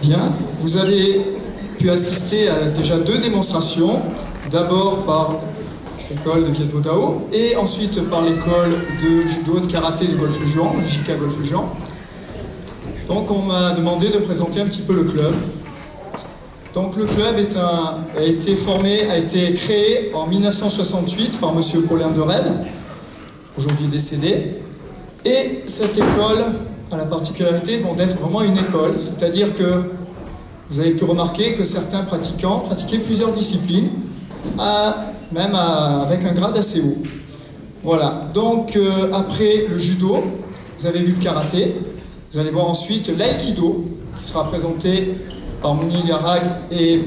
Bien, vous avez pu assister à déjà 2 démonstrations, d'abord par l'école de Viet Vo Dao et ensuite par l'école de judo et de karaté de Golfe-Juan, le JK Golfe-Juan. Donc on m'a demandé de présenter un petit peu le club. Donc le club a été créé en 1968 par M. Paulin Derel, aujourd'hui décédé. Et cette école a la particularité d'être vraiment une école, c'est-à-dire que vous avez pu remarquer que certains pratiquants pratiquaient plusieurs disciplines, même avec un grade assez haut. Voilà, donc après le judo, vous avez vu le karaté, vous allez voir ensuite l'aïkido, qui sera présenté par Mouni Garag et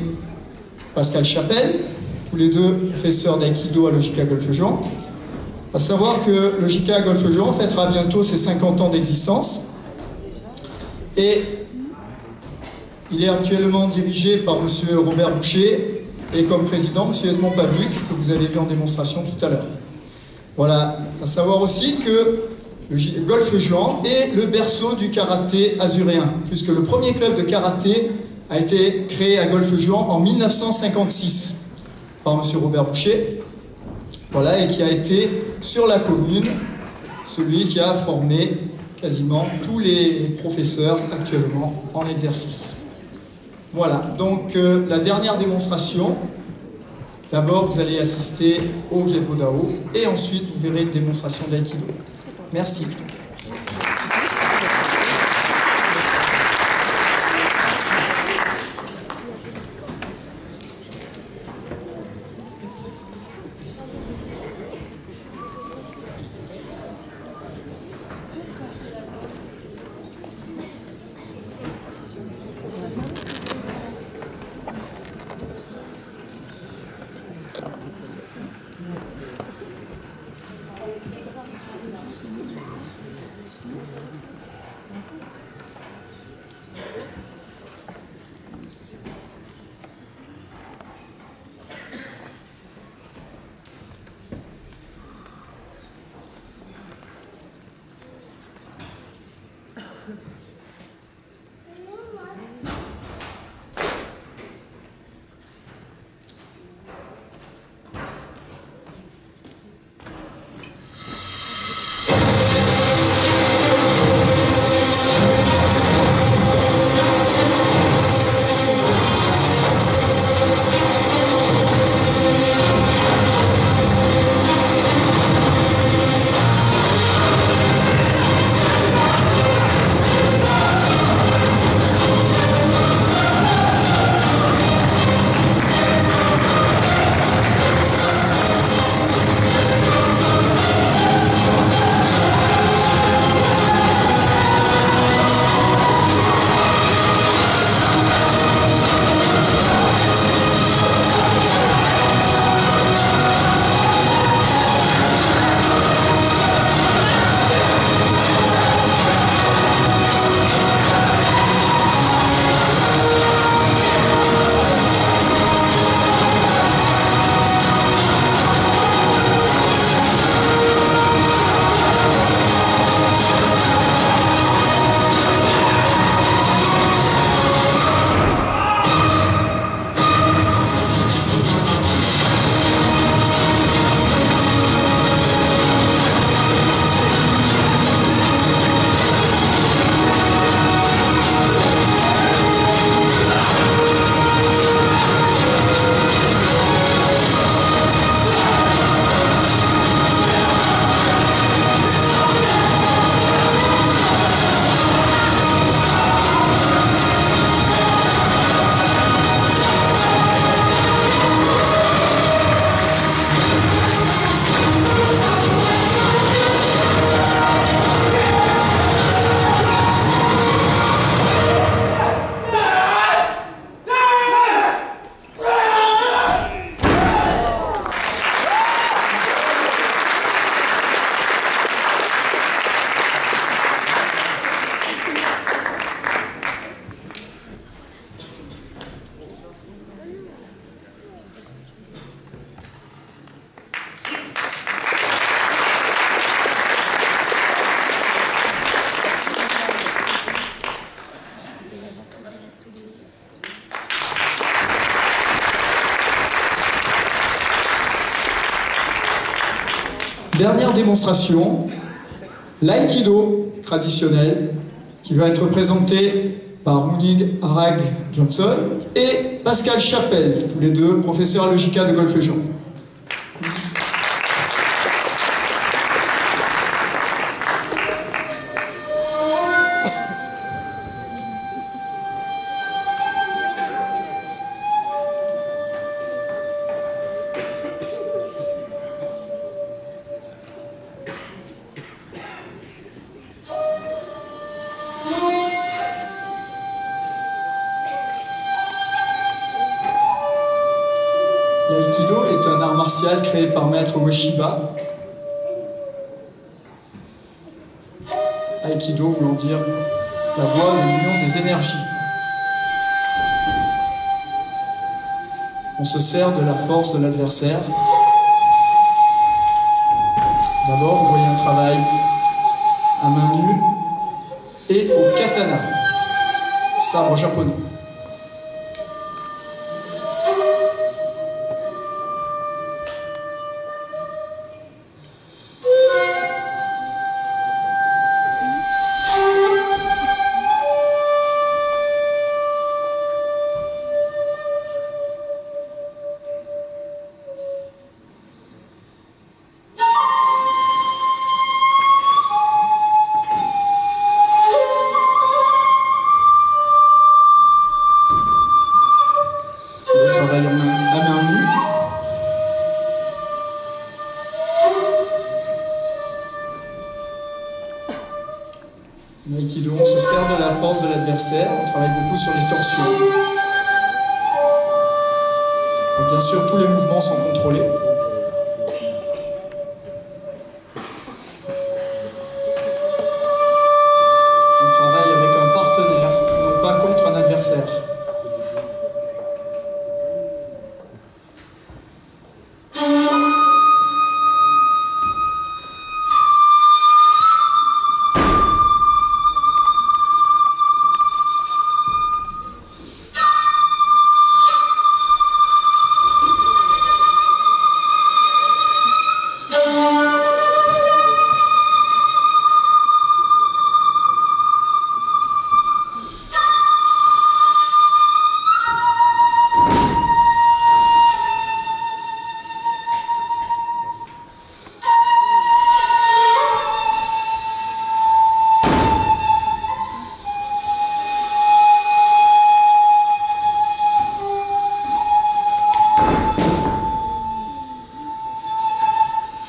Pascal Chapelle, tous les deux professeurs d'aïkido à l'EJK Golfe-Juan. À savoir que l'EJK Golfe-Juan fêtera bientôt ses 50 ans d'existence et il est actuellement dirigé par M. Robert Boucher et comme président M. Edmond Pavluc, que vous avez vu en démonstration tout à l'heure. Voilà, à savoir aussi que le Golfe-Juan est le berceau du karaté azuréen, puisque le premier club de karaté a été créé à Golfe-Juan en 1956 par M. Robert Boucher, voilà, et qui a été sur la commune celui qui a formé quasiment tous les professeurs actuellement en exercice. Voilà, donc la dernière démonstration, d'abord vous allez assister au Viet Vo Dao et ensuite vous verrez une démonstration d'aïkido. Merci. Dernière démonstration, l'aïkido traditionnel, qui va être présenté par Mooning Harag Johnson et Pascal Chapelle, tous les deux professeurs à l'EJK de Golfe-Juan. L'aïkido est un art martial créé par maître Ueshiba. Aïkido voulant dire la voie de l'union des énergies. On se sert de la force de l'adversaire. D'abord, vous voyez un travail à main nue et au katana, sabre japonais. L'aïkido, on se sert de la force de l'adversaire, on travaille beaucoup sur les torsions. Et bien sûr, tous les mouvements sont contrôlés. On travaille avec un partenaire, non pas contre un adversaire.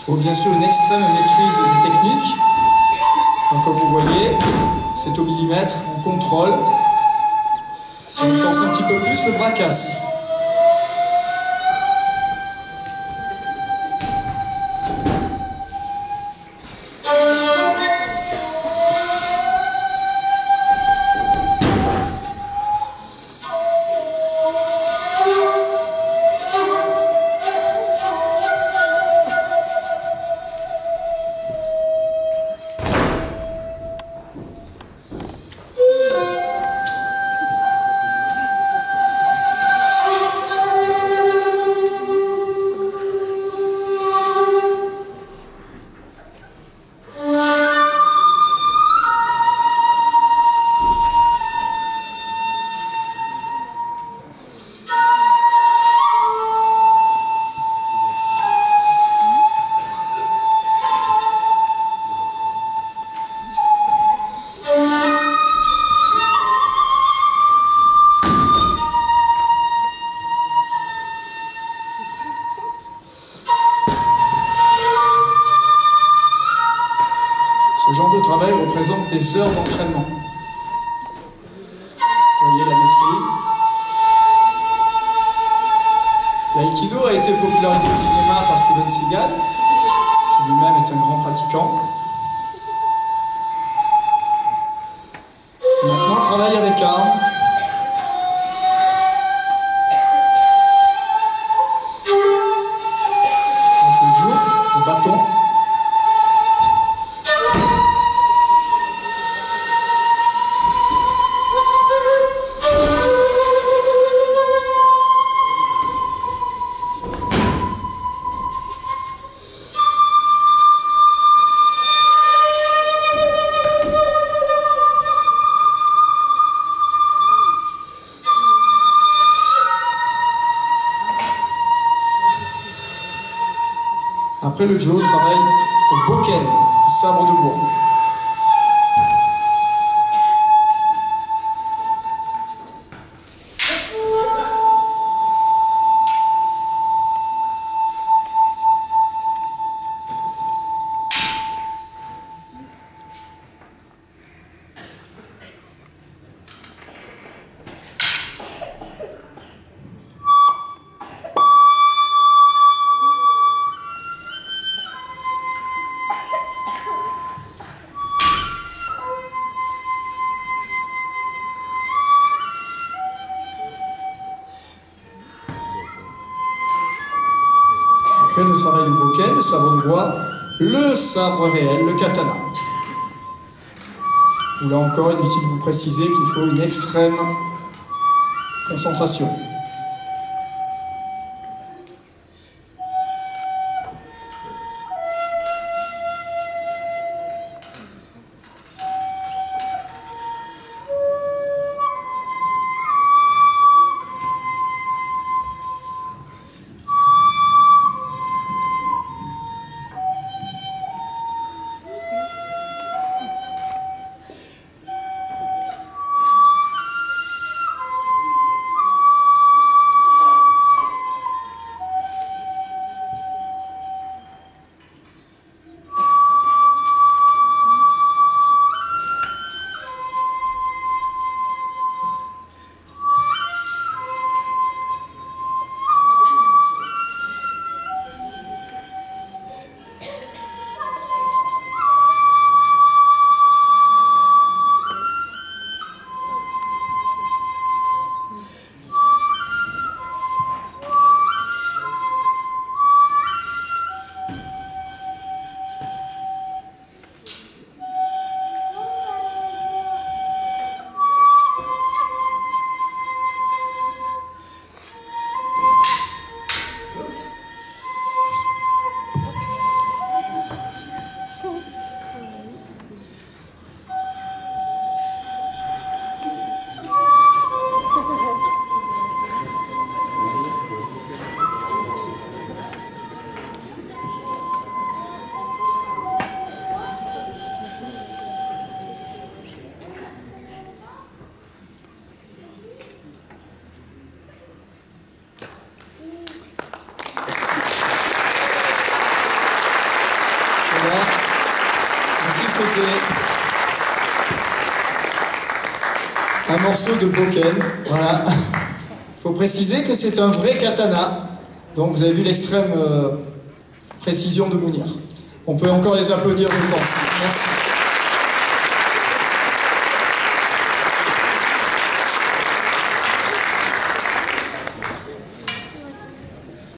Il faut bien sûr une extrême maîtrise des techniques. Donc, comme vous voyez, c'est au millimètre, on contrôle. Si on force un petit peu plus, le bras casse. Ce genre de travail représente des heures d'entraînement. Vous voyez la maîtrise. L'aïkido a été popularisé au cinéma par Steven Seagal, qui lui-même est un grand pratiquant. Et maintenant, on travaille avec armes. Donc le jiu, le bâton. Après, le Joe travaille au boken, sabre de bois. Après le travail au boken, le sabre de bois, le sabre réel, le katana. Où là encore, inutile de vous préciser qu'il faut une extrême concentration. Un morceau de boken, voilà. Il faut préciser que c'est un vrai katana, donc vous avez vu l'extrême précision de Mounir. On peut encore les applaudir, je pense. Merci.